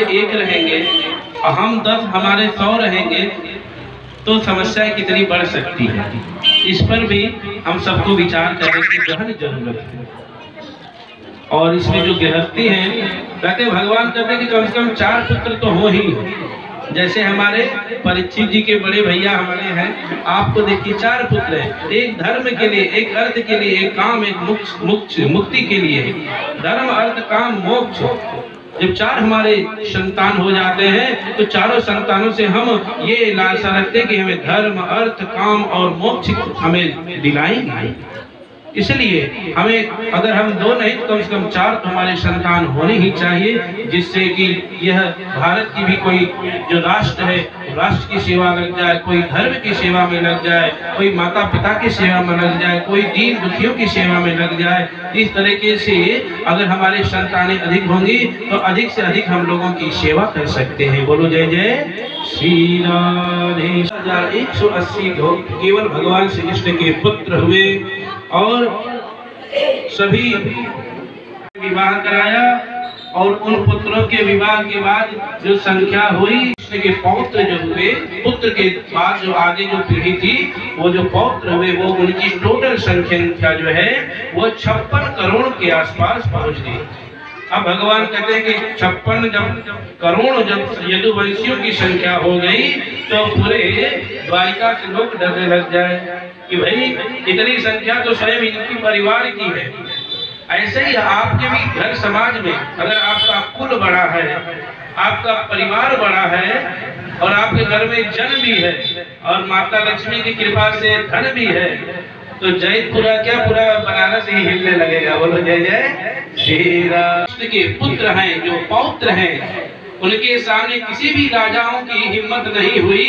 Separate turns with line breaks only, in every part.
हमारे 1 रहेंगे और हम 10 हमारे 100 रहेंगे तो समस्याएं कितनी बढ़ सकती है। इस पर भी हम सबको विचार करने की गहन जरूरत है। और इसमें जो गृहस्थी है, कहते भगवान कहते कि कम से कम 4 पुत्र तो हो ही। जैसे हमारे परीक्षित जी के बड़े भैया हमारे हैं, आपको देखिए 4 पुत्र हैं, एक धर्म के लिए, एक अर्थ के लिए, एक काम, एक मुक्ति के लिए। धर्म, अर्थ, काम, मोक्ष। जब 4 हमारे संतान हो जाते हैं तो चारों संतानों से हम ये लालसा रखते हैं कि हमें धर्म, अर्थ, काम और मोक्ष हमें दिलाएंगे। इसलिए हमें अगर हम 2 नहीं तो कम से कम 4 तो हमारे संतान होने ही चाहिए, जिससे कि यह भारत की भी कोई जो राष्ट्र है, राष्ट्र की सेवा लग जाए, कोई धर्म की सेवा में लग जाए, कोई माता पिता की सेवा में लग जाए, कोई दीन दुखियों की सेवा में लग जाए। इस तरीके से अगर हमारे संतानें अधिक होंगी तो अधिक से अधिक हम लोगों की सेवा कर सकते हैं। बोलो जय जय श्री राधे। 180 केवल भगवान श्री कृष्ण के पुत्र हुए और सभी विवाह कराया, और उन पुत्रों के विवाह के बाद जो संख्या हुई, कृष्ण के पौत्र जो हुए, पुत्र के बाद जो आगे जो पीढ़ी थी, वो जो पौत्र हुए, वो उनकी टोटल संख्या जो है वो 56 करोड़ के आसपास पहुंच गई। अब भगवान कहते हैं कि 56 करोड़ जब यदुवंशियों की संख्या हो गई तो पूरे द्वारिका के लोग डरने लग जाए कि भाई इतनी संख्या तो स्वयं इनकी परिवार की है। ऐसे ही आपके भी घर समाज में अगर आपका कुल बड़ा है, आपका परिवार बड़ा है और आपके घर में जन भी है और माता लक्ष्मी की कृपा से धन भी है, तो जय पूरा पूरा बनारस ही हिलने लगेगा। बोलो जय जय श्री राम। के पुत्र हैं, जो पौत्र हैं, उनके सामने किसी भी राजाओं की हिम्मत नहीं हुई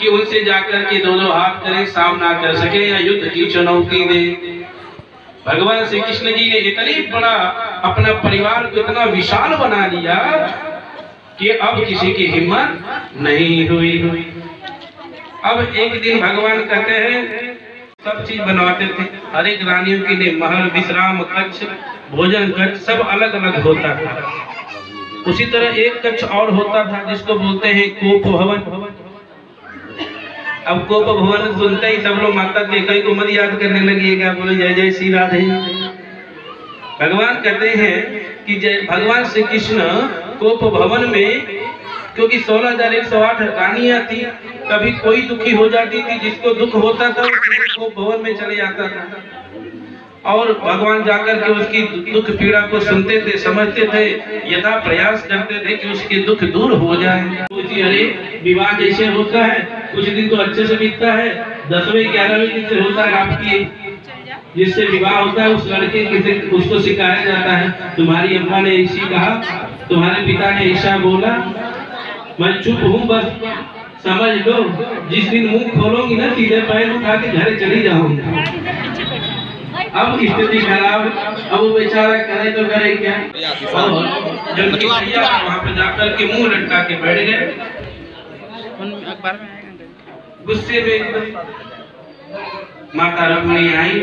कि उनसे जाकर के दोनों हाथ करें, सामना कर सके या युद्ध की चुनौती दे। भगवान श्री कृष्ण जी ने इतनी बड़ा अपना परिवार को इतना विशाल बना लिया कि अब किसी की हिम्मत नहीं हुई। अब एक दिन भगवान कहते हैं सब चीज बनवाते थे, हर एक रानियों के लिए महल, विश्राम कक्ष, भोजन कक्ष सब अलग अलग होता था। उसी तरह एक कक्ष और होता था जिसको बोलते हैं कोप भवन। अब कोप भवन सुनते ही सब लोग माता कैकेयी को मत याद करने लगिएगा। बोलो जय जय श्री राधे। भगवान कहते हैं कि भगवान श्री कृष्ण कोप भवन में, क्योंकि 16,108 रानियां थी, कभी कोई दुखी हो जाती थी, जिसको दुख होता था वो भवन में चले जाता था और भगवान जाकर के उसकी दुख पीड़ा को सुनते थे, समझते थे, यथा प्रयास करते थे कि उसके दुख दूर हो जाए। अरे विवाह जैसे होता है, कुछ दिन तो अच्छे से बीतता है, 10वें 11वें दिन से होता है आपकी जिससे विवाह होता है उस लड़के के उसको सिखाया जाता है, तुम्हारी अम्मा ने ऐसी कहा, तुम्हारे पिता ने ऐसा बोला, मैं चुप हूँ, बस समझ लो, जिस दिन मुंह खोलोगी ना सीधे पैर उठा के घर चली जाऊंगी। अब स्थिति खराब, अब वो बेचारा करे तो करे क्या। जब वहाँ पे जाकर के मुंह लटका के बैठ गए, गुस्से में माता रुक्मिणी आई,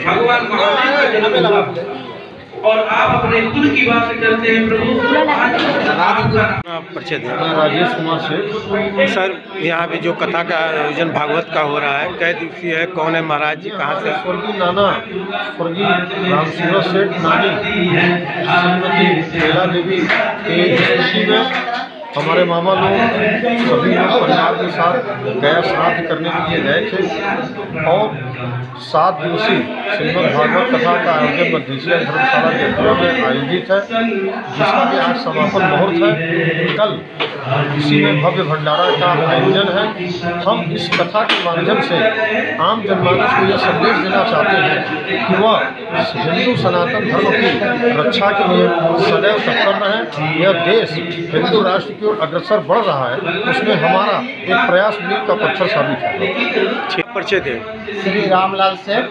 भगवान महावीर का जन्म हुआ और आप अपने कुल की बात करते हैं प्रभु।
परिचय दें। राजेश कुमार सेठ। सर, यहाँ पे जो कथा का आयोजन भागवत का हो रहा है, कै दिवसीय है, कौन है महाराज जी, कहाँ से?
स्वर्गीय नाना, स्वर्गीय रामसिंह सेठ नानी श्रीमती लीला देवी के स्मृति में हमारे मामा लोग सभी लोग परिवार के साथ गया श्राद्ध करने के लिए गए थे और 7 दिवसीय श्रीमद् भागवत कथा का आयोजन मध्य धर्मशाला जयपुर में आयोजित है, जिसका भी आज समापन मुहूर्त है। कल इसी में भव्य भंडारा का आयोजन है। हम इस कथा के माध्यम से आम जनमानस को यह संदेश देना चाहते हैं कि वह हिंदू सनातन धर्म की रक्षा के लिए सदैव तत्पर रहें। यह देश हिंदू राष्ट्र की ओर अग्रसर बढ़ रहा है, उसमें हमारा एक प्रयास मील का पत्थर साबित है।
परिचय थे।
श्री रामलाल सेठ।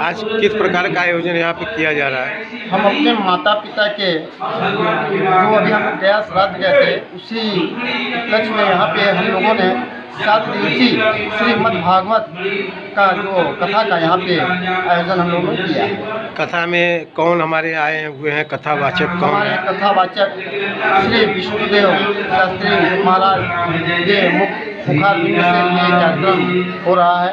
आज किस प्रकार का आयोजन यहाँ पे किया जा रहा है?
हम अपने माता पिता के जो अभी हम गया श्राद्ध गए थे, उसी उपलक्ष्य में यहाँ पे हम लोगों ने
7 दिवसीय श्रीमद् भागवत का जो कथा का यहाँ पे आयोजन हम लोगों ने किया है।
कथा में कौन हमारे आए हुए हैं, कथावाचक कौन
हमारे
है?
कथावाचक श्री विष्णुदेव शास्त्री महाराज के मुखारविंद से ये कार्यक्रम हो रहा है।